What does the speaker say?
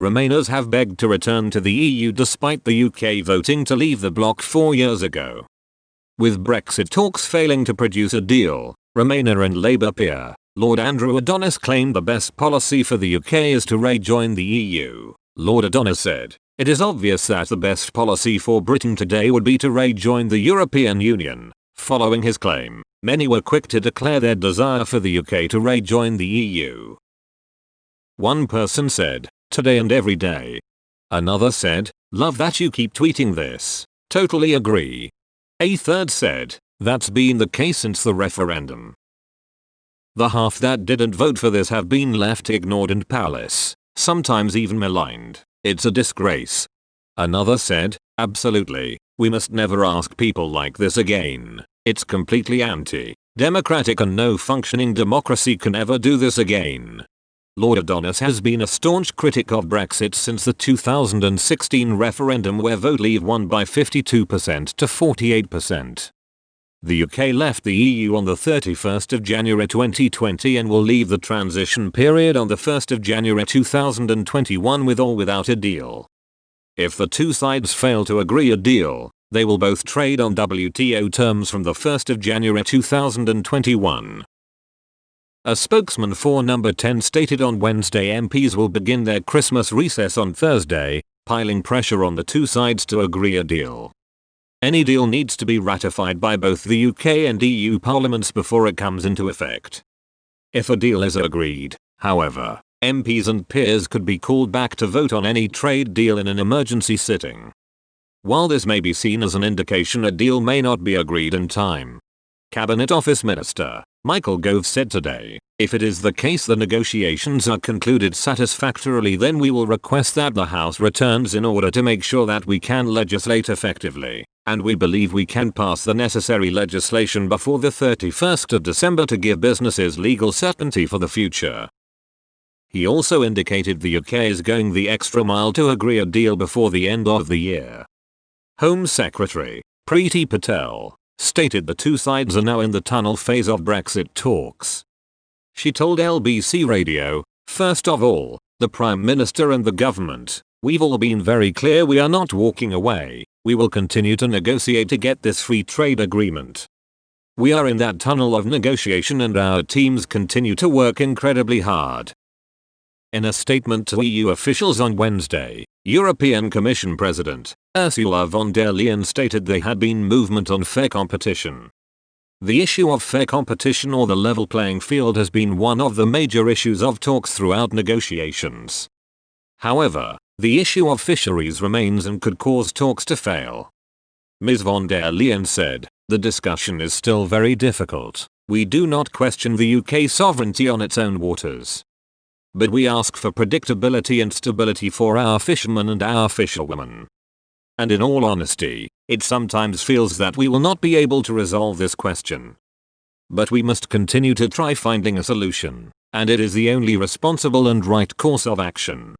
Remainers have begged to return to the EU despite the UK voting to leave the bloc 4 years ago. With Brexit talks failing to produce a deal, Remainer and Labour peer, Lord Andrew Adonis claimed the best policy for the UK is to rejoin the EU. Lord Adonis said, "It is obvious that the best policy for Britain today would be to rejoin the European Union." Following his claim, many were quick to declare their desire for the UK to rejoin the EU. One person said, "Today and every day." Another said, "Love that you keep tweeting this. Totally agree." A third said, "That's been the case since the referendum." The half that didn't vote for this have been left ignored and powerless, sometimes even maligned. It's a disgrace. Another said, "Absolutely, we must never ask people like this again. It's completely anti-democratic and no functioning democracy can ever do this again." Lord Adonis has been a staunch critic of Brexit since the 2016 referendum where Vote Leave won by 52% to 48%. The UK left the EU on the 31st of January 2020 and will leave the transition period on the 1st of January 2021 with or without a deal. If the two sides fail to agree a deal, they will both trade on WTO terms from the 1st of January 2021. A spokesman for Number 10 stated on Wednesday MPs will begin their Christmas recess on Thursday, piling pressure on the two sides to agree a deal. Any deal needs to be ratified by both the UK and EU parliaments before it comes into effect. If a deal is agreed, however, MPs and peers could be called back to vote on any trade deal in an emergency sitting. While this may be seen as an indication a deal may not be agreed in time, Cabinet Office Minister Michael Gove said today, "If it is the case the negotiations are concluded satisfactorily, then we will request that the House returns in order to make sure that we can legislate effectively, and we believe we can pass the necessary legislation before the 31st of December to give businesses legal certainty for the future." He also indicated the UK is going the extra mile to agree a deal before the end of the year. Home Secretary Priti Patel stated the two sides are now in the tunnel phase of Brexit talks. She told LBC Radio, "First of all, the Prime Minister and the government, we've all been very clear we are not walking away, we will continue to negotiate to get this free trade agreement. We are in that tunnel of negotiation and our teams continue to work incredibly hard." In a statement to EU officials on Wednesday, European Commission President Ursula von der Leyen stated there had been movement on fair competition. The issue of fair competition or the level playing field has been one of the major issues of talks throughout negotiations. However, the issue of fisheries remains and could cause talks to fail. Ms. von der Leyen said, "The discussion is still very difficult. We do not question the UK sovereignty on its own waters. But we ask for predictability and stability for our fishermen and our fisherwomen. And in all honesty, it sometimes feels that we will not be able to resolve this question. But we must continue to try finding a solution, and it is the only responsible and right course of action."